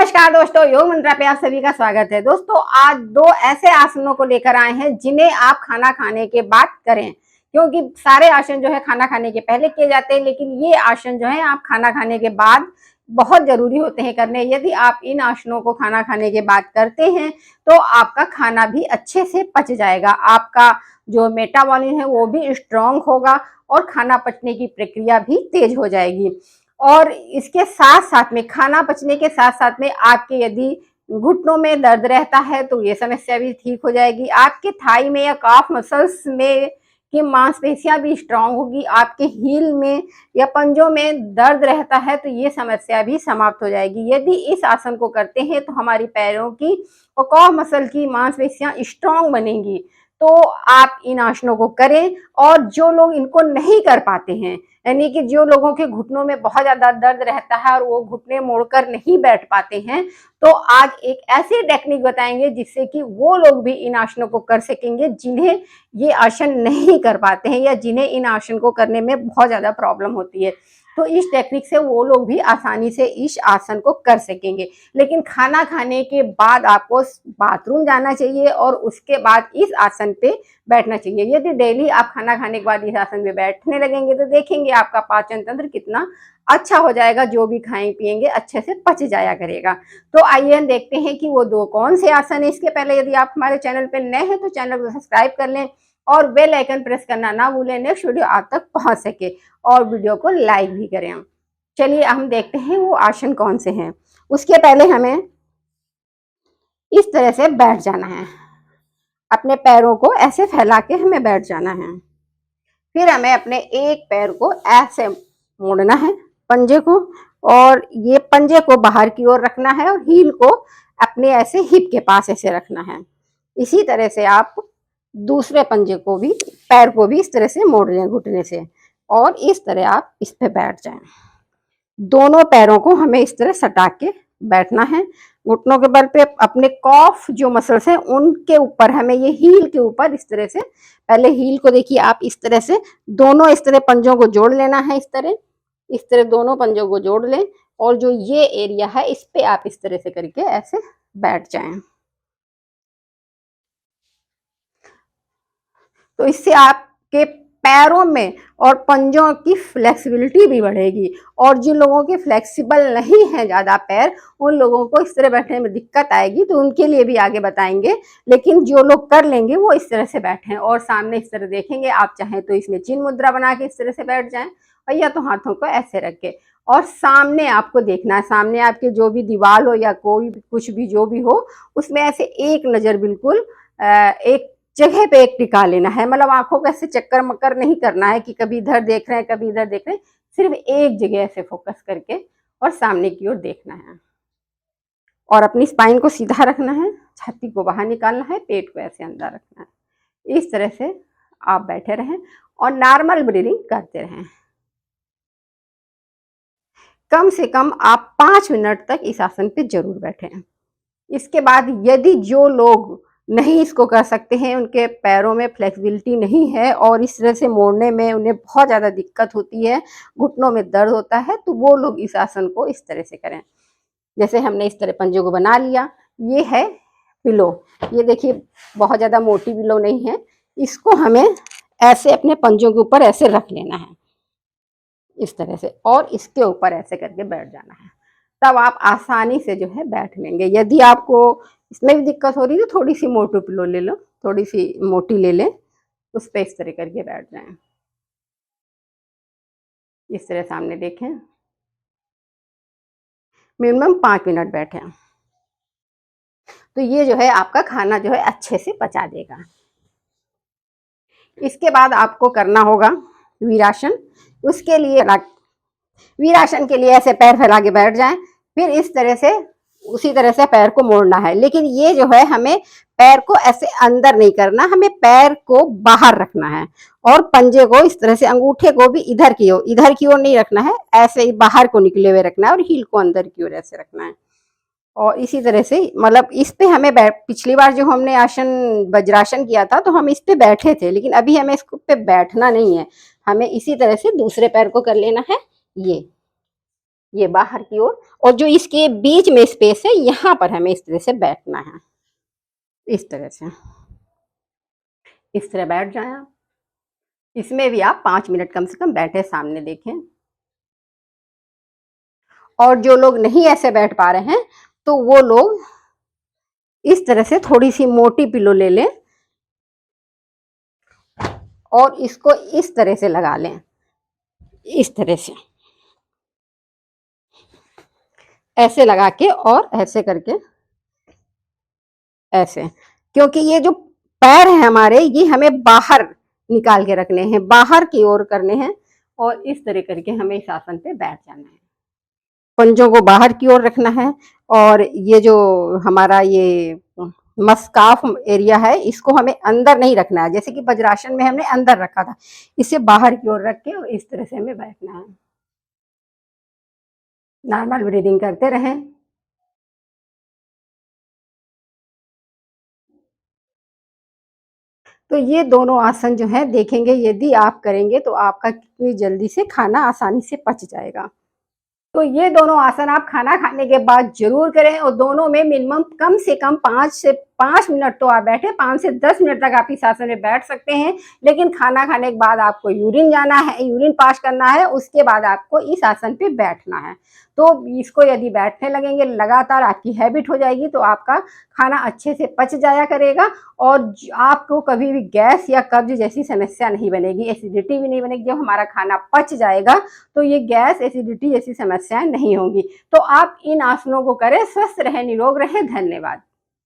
नमस्कार दोस्तों, योग मंत्रा पे आप सभी का स्वागत है। दोस्तों आज दो ऐसे आसनों को लेकर आए हैं जिन्हें आप खाना खाने के बाद करें, क्योंकि सारे आसन जो है खाना खाने के पहले किए जाते हैं, लेकिन ये आसन जो है आप खाना खाने के बाद बहुत जरूरी होते हैं करने। यदि आप इन आसनों को खाना खाने के बाद करते हैं तो आपका खाना भी अच्छे से पच जाएगा, आपका जो मेटाबॉलिज्म है वो भी स्ट्रांग होगा और खाना पचने की प्रक्रिया भी तेज हो जाएगी। और इसके साथ साथ में खाना पचने के साथ साथ में आपके यदि घुटनों में दर्द रहता है तो ये समस्या भी ठीक हो जाएगी। आपके थाई में या काफ मसल्स में की मांसपेशियां भी स्ट्रांग होगी। आपके हील में या पंजों में दर्द रहता है तो ये समस्या भी समाप्त हो जाएगी। यदि इस आसन को करते हैं तो हमारी पैरों की और काफ मसल की मांसपेशियां स्ट्रांग बनेंगी। तो आप इन आसनों को करें। और जो लोग इनको नहीं कर पाते हैं, यानी कि जो लोगों के घुटनों में बहुत ज्यादा दर्द रहता है और वो घुटने मोड़कर नहीं बैठ पाते हैं, तो आज एक ऐसी टेक्निक बताएंगे जिससे कि वो लोग भी इन आसनों को कर सकेंगे जिन्हें ये आसन नहीं कर पाते हैं या जिन्हें इन आसन को करने में बहुत ज्यादा प्रॉब्लम होती है। तो इस टेक्निक से वो लोग भी आसानी से इस आसन को कर सकेंगे। लेकिन खाना खाने के बाद आपको बाथरूम जाना चाहिए और उसके बाद इस आसन पे बैठना चाहिए। यदि डेली आप खाना खाने के बाद इस आसन पे बैठने लगेंगे तो देखेंगे आपका पाचन तंत्र कितना अच्छा हो जाएगा, जो भी खाएं पिएंगे अच्छे से पच जाया करेगा। तो आइए हम देखते हैं कि वो दो कौन से आसन है। इसके पहले यदि आप हमारे चैनल पे नए हैं तो चैनल को सब्सक्राइब कर लें और बेल आइकन प्रेस करना ना भूलें, नेक्स्ट वीडियो आप तक पहुंच सके, और वीडियो को लाइक भी करें। चलिए हम देखते हैं वो आसन कौन से हैं। उसके पहले हमें इस तरह से बैठ जाना है, अपने पैरों को ऐसे फैला के हमें बैठ जाना है। फिर हमें अपने एक पैर को ऐसे मोड़ना है, पंजे को, और ये पंजे को बाहर की ओर रखना है और हील को अपने ऐसे हिप के पास ऐसे रखना है। इसी तरह से आप दूसरे पंजे को भी, पैर को भी इस तरह से मोड़ लें घुटने से, और इस तरह आप इस पे बैठ जाएं। दोनों पैरों को हमें इस तरह सटा के बैठना है। घुटनों के बल पे अपने कॉफ जो मसल्स हैं उनके ऊपर हमें ये हील के ऊपर इस तरह से, पहले हील को देखिए आप इस तरह से दोनों इस तरह पंजों को जोड़ लेना है। इस तरह दोनों पंजों को जोड़ लें और जो ये एरिया है इस पे आप इस तरह से करके ऐसे बैठ जाएं। तो इससे आपके पैरों में और पंजों की फ्लेक्सिबिलिटी भी बढ़ेगी। और जिन लोगों के फ्लेक्सिबल नहीं है ज़्यादा पैर, उन लोगों को इस तरह बैठने में दिक्कत आएगी, तो उनके लिए भी आगे बताएंगे। लेकिन जो लोग कर लेंगे वो इस तरह से बैठें और सामने इस तरह देखेंगे। आप चाहें तो इसमें चिन्ह मुद्रा बना के इस तरह से बैठ जाएं, और या तो हाथों को ऐसे रख के, और सामने आपको देखना है, सामने आपके जो भी दीवार हो या कोई कुछ भी जो भी हो, उसमें ऐसे एक नज़र बिल्कुल एक जगह पे एक टिका लेना है। मतलब आंखों को ऐसे चक्कर मक्कर नहीं करना है कि कभी इधर देख रहे हैं कभी इधर देख रहे हैं, सिर्फ एक जगह ऐसे फोकस करके और सामने की ओर देखना है। और अपनी स्पाइन को सीधा रखना है, छाती को बाहर निकालना है, पेट को ऐसे अंदर रखना है। इस तरह से आप बैठे रहें और नॉर्मल ब्रीदिंग करते रहें। कम से कम आप 5 मिनट तक इस आसन पे जरूर बैठें। इसके बाद यदि जो लोग नहीं इसको कर सकते हैं, उनके पैरों में फ्लेक्सिबिलिटी नहीं है और इस तरह से मोड़ने में उन्हें बहुत ज़्यादा दिक्कत होती है, घुटनों में दर्द होता है, तो वो लोग इस आसन को इस तरह से करें। जैसे हमने इस तरह पंजे को बना लिया, ये है पिलो। ये देखिए बहुत ज़्यादा मोटी पिलो नहीं है, इसको हमें ऐसे अपने पंजों के ऊपर ऐसे रख लेना है इस तरह से, और इसके ऊपर ऐसे करके बैठ जाना है। तब आप आसानी से जो है बैठ लेंगे। यदि आपको इसमें भी दिक्कत हो रही है तो थोड़ी सी मोटी पिलो ले लो, थोड़ी सी मोटी ले लें, उस पर इस तरह करके बैठ जाएं। इस तरह सामने देखें, मिनिमम 5 मिनट बैठें, तो ये जो है आपका खाना जो है अच्छे से पचा देगा। इसके बाद आपको करना होगा वीरासन। उसके लिए वीरासन के लिए ऐसे पैर फैला के बैठ जाएं, फिर इस तरह से उसी तरह से पैर को मोड़ना है। लेकिन ये जो है हमें पैर को ऐसे अंदर नहीं करना, हमें पैर को बाहर रखना है और पंजे को इस तरह से, अंगूठे को भी इधर की ओर नहीं रखना है, ऐसे ही बाहर को निकले हुए रखना है और हील को अंदर की ओर ऐसे रखना है। और इसी तरह से, मतलब इस पे हमें पिछली बार जो हमने आसन वज्रासन किया था तो हम इस पे बैठे थे, लेकिन अभी हमें इस पे बैठना नहीं है, हमें इसी तरह से दूसरे पैर को कर लेना है ये। ये बाहर की ओर, और जो इसके बीच में स्पेस है यहाँ पर हमें इस तरह से बैठना है, इस तरह से, इस तरह बैठ जाए आप। इसमें भी आप 5 मिनट कम से कम बैठे, सामने देखें। और जो लोग नहीं ऐसे बैठ पा रहे हैं तो वो लोग इस तरह से थोड़ी सी मोटी पिलो ले लें और इसको इस तरह से लगा लें, इस तरह से ऐसे लगा के और ऐसे करके ऐसे, क्योंकि ये जो पैर हैं हमारे ये हमें बाहर निकाल के रखने हैं, बाहर की ओर करने हैं, और इस तरह करके हमें इस आसन पे बैठ जाना है। पंजों को बाहर की ओर रखना है, और ये जो हमारा ये मस्काफ एरिया है इसको हमें अंदर नहीं रखना है, जैसे कि वज्रासन में हमने अंदर रखा था, इसे बाहर की ओर रख के और इस तरह से हमें बैठना है। नॉर्मल ब्रीदिंग करते रहें। तो ये दोनों आसन जो है देखेंगे, यदि आप करेंगे तो आपका कितनी जल्दी से खाना आसानी से पच जाएगा। तो ये दोनों आसन आप खाना खाने के बाद जरूर करें, और दोनों में मिनिमम कम से कम 5 मिनट तो आप बैठे, 5 से 10 मिनट तक आप इस आसन में बैठ सकते हैं। लेकिन खाना खाने के बाद आपको यूरिन जाना है, यूरिन पास करना है, उसके बाद आपको इस आसन पे बैठना है। तो इसको यदि बैठने लगेंगे लगातार, आपकी हैबिट हो जाएगी, तो आपका खाना अच्छे से पच जाया करेगा, और आपको कभी भी गैस या कब्ज जैसी समस्या नहीं बनेगी, एसिडिटी भी नहीं बनेगी। जब हमारा खाना पच जाएगा तो ये गैस, एसिडिटी जैसी समस्याएं नहीं होंगी। तो आप इन आसनों को करें, स्वस्थ रहें, निरोग रहें। धन्यवाद।